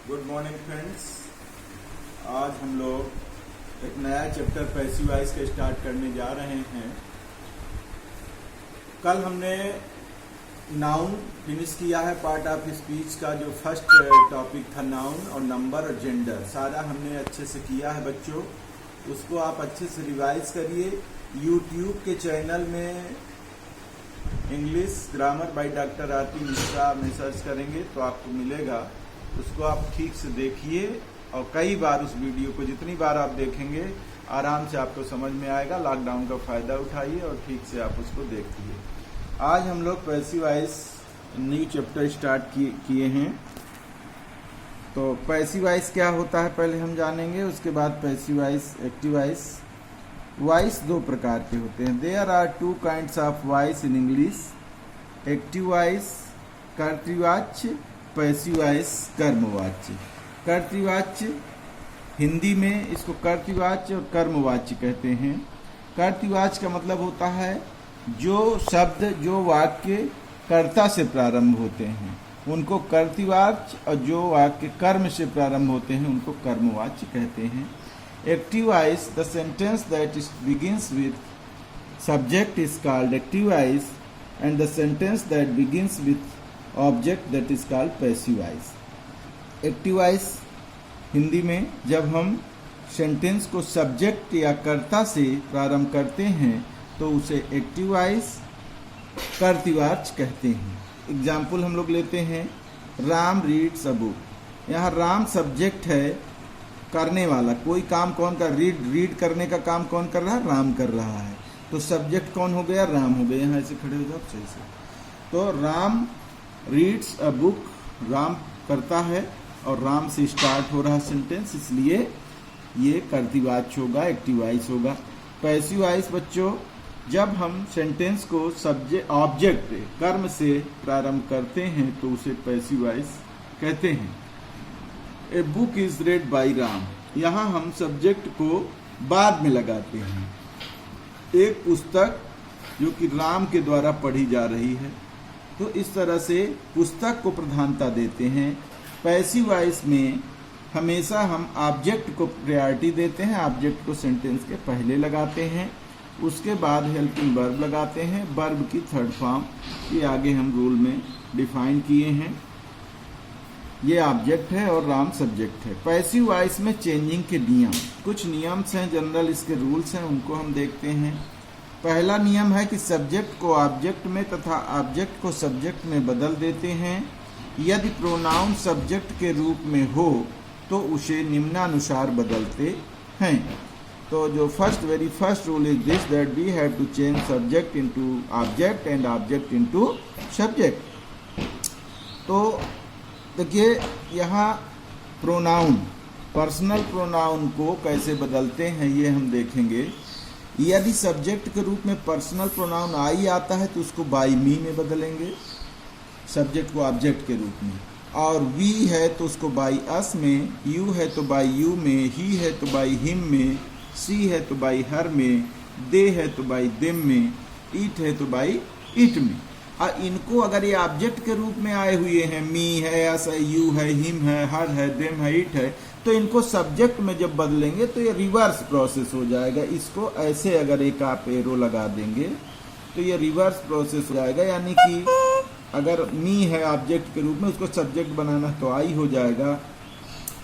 Good morning friends. आज हम लोग एक नया चैप्टर पैसिव वॉइस का स्टार्ट करने जा रहे हैं। कल हमने नाउन फिनिश किया है, पार्ट ऑफ स्पीच का जो फर्स्ट टॉपिक था नाउन और नंबर और जेंडर, सारा हमने अच्छे से किया है बच्चों। उसको आप अच्छे से रिवाइज करिए। यूट्यूब के चैनल में इंग्लिश ग्रामर बाय डॉक्टर आरती मिश्रा में सर्च करेंगे तो आपको मिलेगा। उसको आप ठीक से देखिए और कई बार उस वीडियो को जितनी बार आप देखेंगे आराम से आपको समझ में आएगा। लॉकडाउन का फायदा उठाइए और ठीक से आप उसको देखिए। आज हम लोग passive voice new chapter start किए हैं। तो पैसिव वॉइस क्या होता है पहले हम जानेंगे, उसके बाद passive voice, active voice. Voice दो प्रकार के होते हैं। There are two kinds of voice in English, active voice कर्तृवाच्य, पैसिव वॉइस कर्मवाच्य। कर्तृवाच्य हिंदी में इसको कर्तृवाच्य और कर्मवाच्य कहते हैं। कर्तृवाच्य का मतलब होता है जो शब्द, जो वाक्य कर्ता से प्रारंभ होते हैं उनको कर्तृवाच्य, और जो वाक्य कर्म से प्रारंभ होते हैं उनको कर्मवाच्य कहते हैं। Active voice, the sentence that begins with subject is called active voice and the sentence that begins with object that is called passive voice. Active voice Hindi में जब हम सेंटेंस को सब्जेक्ट या कर्ता से प्रारंभ करते हैं तो उसे एक्टिव वॉइस कर्तृवाच्य कहते हैं। एग्जाम्पल हम लोग लेते हैं, राम रीड्स अ बुक। यहाँ राम सब्जेक्ट है, करने वाला, कोई काम कौन कर, रीड करने का काम कौन कर रहा है, राम कर रहा है। तो सब्जेक्ट कौन हो गया, राम हो गया। यहाँ ऐसे खड़े हो जाओ सही से। तो Ram reads a book, Ram करता है और राम से स्टार्ट हो रहा सेंटेंस, इसलिए ये कर्तृवाच्य होगा, एक्टिव वॉइस होगा। पैसिव वॉइस बच्चों, जब हम सेंटेंस को सब्जेक्ट ऑब्जेक्ट कर्म से प्रारंभ करते हैं तो उसे पैसिव वॉइस कहते हैं। A book is red by Ram, यहाँ हम सब्जेक्ट को बाद में लगाते हैं। एक पुस्तक जो कि राम के द्वारा पढ़ी जा रही है, तो इस तरह से पुस्तक को प्रधानता देते हैं। पैसिव वॉइस में हमेशा हम ऑब्जेक्ट को प्रायोरिटी देते हैं। ऑब्जेक्ट को सेंटेंस के पहले लगाते हैं, उसके बाद हेल्पिंग वर्ब लगाते हैं। वर्ब की थर्ड फॉर्म ये आगे हम रूल में डिफाइन किए हैं। ये ऑब्जेक्ट है और राम सब्जेक्ट है। पैसिव वॉइस में चेंजिंग के नियम, कुछ नियम्स हैं, जनरल इसके रूल्स हैं, उनको हम देखते हैं। पहला नियम है कि सब्जेक्ट को ऑब्जेक्ट में तथा ऑब्जेक्ट को सब्जेक्ट में बदल देते हैं। यदि प्रोनाउन सब्जेक्ट के रूप में हो तो उसे निम्नानुसार बदलते हैं। तो जो very first rule is this, that we have to change subject into object and object into subject. तो देखिए यहाँ प्रोनाउन, पर्सनल प्रोनाउन को कैसे बदलते हैं ये हम देखेंगे। यदि सब्जेक्ट के रूप में पर्सनल प्रोनाउन आई आता है तो उसको बाई मी में बदलेंगे, सब्जेक्ट को ऑब्जेक्ट के रूप में। और वी है तो उसको बाई अस में, यू है तो बाई यू में, ही है तो बाई हिम में, सी है तो बाई हर में, दे है तो बाई देम में, ईट है तो बाई इट में। और इनको अगर ये ऑब्जेक्ट के रूप में आए हुए हैं, मी है, अस है, यू है, हिम है, हर है, देम है, इट है, तो इनको सब्जेक्ट में जब बदलेंगे तो ये रिवर्स प्रोसेस हो जाएगा। इसको ऐसे अगर एक आप एरो लगा देंगे तो ये रिवर्स प्रोसेस हो जाएगा। यानी कि अगर मी है ऑब्जेक्ट के रूप में, उसको सब्जेक्ट बनाना तो आई हो जाएगा,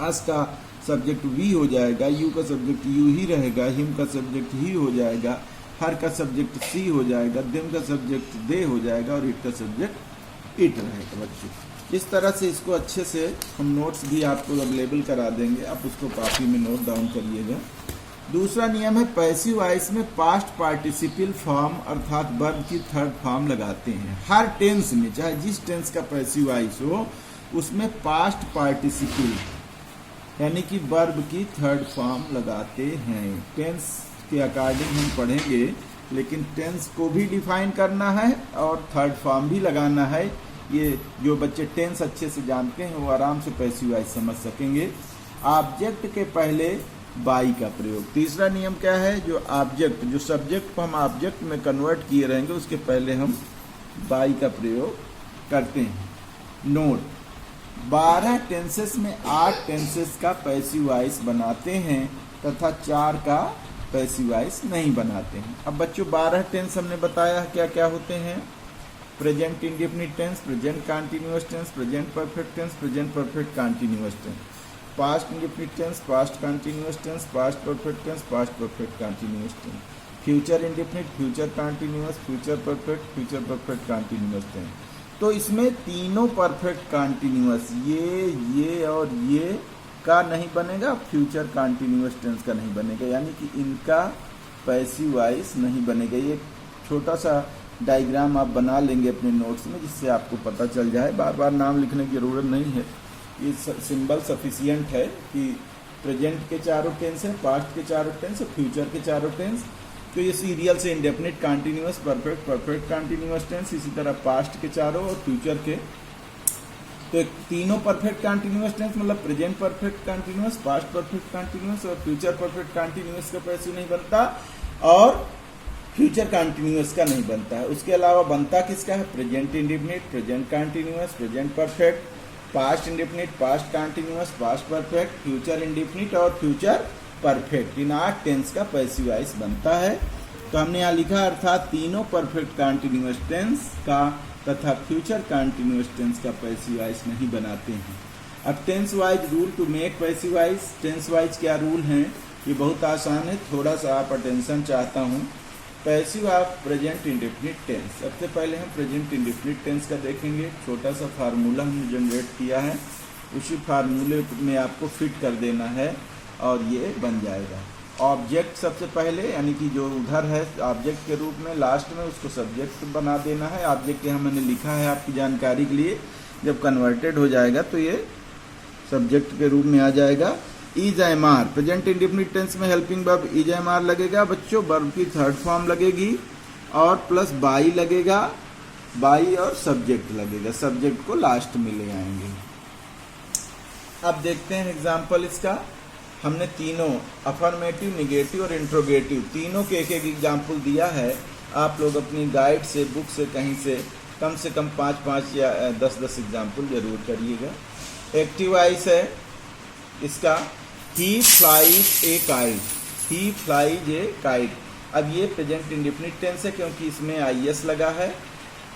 अस का सब्जेक्ट वी हो जाएगा, यू का सब्जेक्ट यू ही रहेगा, हिम का सब्जेक्ट ही हो जाएगा, हर का सब्जेक्ट सी हो जाएगा, देम का सब्जेक्ट दे हो जाएगा और इट का सब्जेक्ट इट रहेगा बच्चों। इस तरह से इसको अच्छे से हम नोट्स भी आपको अवेलेबल करा देंगे, आप उसको कॉपी में नोट डाउन करिएगा। दूसरा नियम है पैसिव वॉइस में पास्ट पार्टिसिपल फॉर्म अर्थात वर्ब की थर्ड फॉर्म लगाते हैं। हर टेंस में, चाहे जिस टेंस का पैसिव वॉइस हो, उसमें पास्ट पार्टिसिपल यानी कि वर्ब की थर्ड फॉर्म लगाते हैं। टेंस के अकॉर्डिंग हम पढ़ेंगे, लेकिन टेंस को भी डिफाइन करना है और थर्ड फॉर्म भी लगाना है। ये जो बच्चे टेंस अच्छे से जानते हैं वो आराम से पैसिव वॉइस समझ सकेंगे। ऑब्जेक्ट के पहले बाई का प्रयोग। तीसरा नियम क्या है, जो ऑब्जेक्ट, जो सब्जेक्ट को हम ऑब्जेक्ट में कन्वर्ट किए रहेंगे उसके पहले हम बाई का प्रयोग करते हैं। नोट, 12 टेंसेस में 8 टेंसेस का पैसिव वॉइस बनाते हैं तथा 4 का पैसिव वॉइस नहीं बनाते हैं। अब बच्चों 12 टेंस हमने बताया क्या क्या होते हैं। Present indefinite tense, present continuous tense, present perfect tense, present perfect continuous tense, past indefinite tense, past continuous tense, past perfect tense, past perfect continuous tense, future indefinite, future continuous, future perfect continuous tense. तो इसमें तीनों perfect continuous ये और ये का नहीं बनेगा, future continuous tense का नहीं बनेगा, यानी कि इनका पैसिव वॉइस नहीं बनेगा। ये छोटा सा डायग्राम आप बना लेंगे अपने नोट्स में, जिससे आपको पता चल जाए। बार बार नाम लिखने की जरूरत नहीं है, ये सिंबल सफिशियंट है कि प्रेजेंट के चारों टेंस है, पास्ट के चारों टेंस और फ्यूचर के चारों टेंस। तो ये सीरियल से indefinite, continuous, perfect continuous tense, इसी तरह पास्ट के चारों और फ्यूचर के। तो तीनों परफेक्ट कंटीन्यूअस टेंस मतलब present perfect continuous, past perfect continuous और फ्यूचर परफेक्ट कंटीन्यूअस का पैसिव नहीं बनता और फ्यूचर कंटीन्यूअस का नहीं बनता है। उसके अलावा बनता किसका है? Present indefinite, present continuous, present perfect, past indefinite, past continuous, past perfect, future indefinite और फ्यूचर परफेक्ट। इन 8 टेंस का पैसिव वॉइस बनता है। तो हमने यहाँ लिखा अर्थात तीनों परफेक्ट कंटीन्यूअस टेंस का तथा फ्यूचर कंटीन्यूअस टेंस का पैसिव वॉइस नहीं बनाते हैं। अब tense wise rule to make passive voice. Tense wise क्या रूल हैं? ये बहुत आसान है, थोड़ा सा आप अटेंशन चाहता हूँ। Passive of present indefinite tense. सबसे पहले हम प्रेजेंट इंडेफिनिट टेंस का देखेंगे। छोटा सा फार्मूला हमने जनरेट किया है, उसी फार्मूले में आपको फिट कर देना है और ये बन जाएगा। ऑब्जेक्ट सबसे पहले, यानी कि जो उधर है ऑब्जेक्ट के रूप में, लास्ट में उसको सब्जेक्ट बना देना है। ऑब्जेक्ट यहाँ मैंने लिखा है आपकी जानकारी के लिए, जब कन्वर्टेड हो जाएगा तो ये सब्जेक्ट के रूप में आ जाएगा। Is am are, present indefinite tense में helping verb is am are लगेगा बच्चों, वर्ब की थर्ड फॉर्म लगेगी और प्लस बाई लगेगा, बाई और सब्जेक्ट लगेगा, सब्जेक्ट को लास्ट में ले आएंगे। अब देखते हैं एग्जाम्पल इसका। हमने तीनों अफर्मेटिव, निगेटिव और इंट्रोगेटिव तीनों के एक एग्जाम्पल दिया है। आप लोग अपनी गाइड से, बुक से, कहीं से कम 5 या 10 एग्जाम्पल जरूर करिएगा। एक्टिव वॉइस है इसका, he flies a kite, he flies a kite. अब ये प्रेजेंट इंडेफिनिट टेंस है क्योंकि इसमें आईएस लगा है,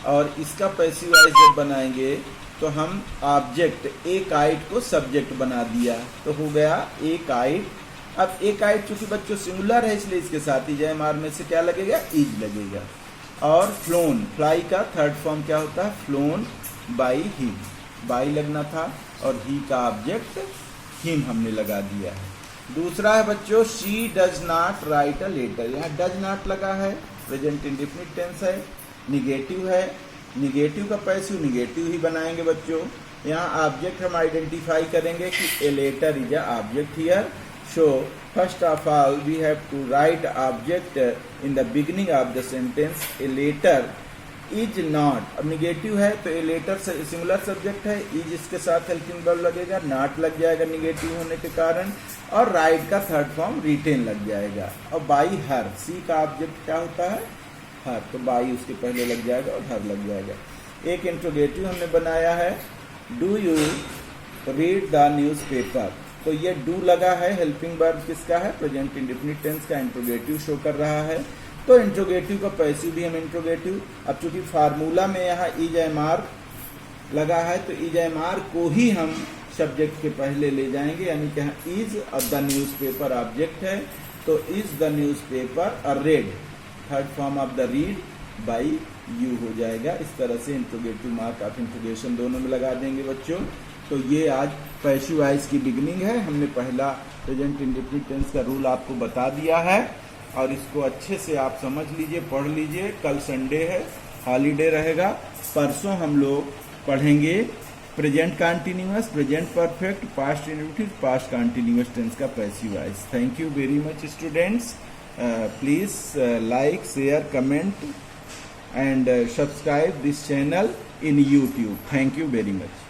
और इसका पैसिव वॉइस जब बनाएंगे तो हम ऑब्जेक्ट ए काइट को सब्जेक्ट बना दिया, तो हो गया ए काइट। अब ए काइट चूंकि बच्चों सिंगुलर है इसलिए इसके साथ इज एम आर में से क्या लगेगा? इज लगेगा। और फ्लोन, फ्लाई का थर्ड फॉर्म क्या होता है? फ्लोन बाई ही, बाई लगना था और ही का ऑब्जेक्ट हिम हमने लगा दिया है। दूसरा है बच्चों, she does not write a letter. यहाँ डज नॉट लगा है, प्रेजेंट इंडेफिनिट टेंस है, निगेटिव है, निगेटिव का पैसिव निगेटिव ही बनाएंगे बच्चों। यहाँ ऑब्जेक्ट हम आइडेंटिफाई करेंगे कि a letter is a object here, so first of all we have to write object in the beginning of the sentence. A letter is not, अब निगेटिव है तो ए लेटर सिंगुलर सब्जेक्ट है, is इसके साथ helping verb लगेगा, not लग जाएगा negative होने के कारण, और राइट का थर्ड फॉर्म रिटेन लग जाएगा। और बाई हर, सी का ऑब्जेक्ट क्या होता है? हर, तो बाई उसके पहले लग जाएगा और हर लग जाएगा। एक इंट्रोगेटिव हमने बनाया है, do you read the newspaper. तो ये डू लगा है, हेल्पिंग वर्ब किसका है? प्रेजेंट इंडेफिनिट टेंस का इंट्रोगेटिव शो कर रहा है। तो इंट्रोगेटिव का पैसिव भी हम इंट्रोगेटिव। अब चूंकि फार्मूला में यहाँ इज एम आर लगा है तो इज एम आर को ही हम सब्जेक्ट के पहले ले जाएंगे, यानी कि यहाँ is of the newspaper object है, तो is the newspaper a red, third form of the read by you हो जाएगा। इस तरह से इंट्रोगेटिव मार्क ऑफ इंट्रोगेशन दोनों में लगा देंगे बच्चों। तो ये आज पैसिव वॉइस की बिगिनिंग है। हमने पहला प्रेजेंट इंडेफिनिट टेंस का रूल आपको बता दिया है और इसको अच्छे से आप समझ लीजिए, पढ़ लीजिए। कल संडे है, हॉलीडे रहेगा। परसों हम लोग पढ़ेंगे present continuous, present perfect, past indefinite, past continuous tense का passive voice. Thank you very much students. Please like, share, comment and subscribe this channel in YouTube. Thank you very much.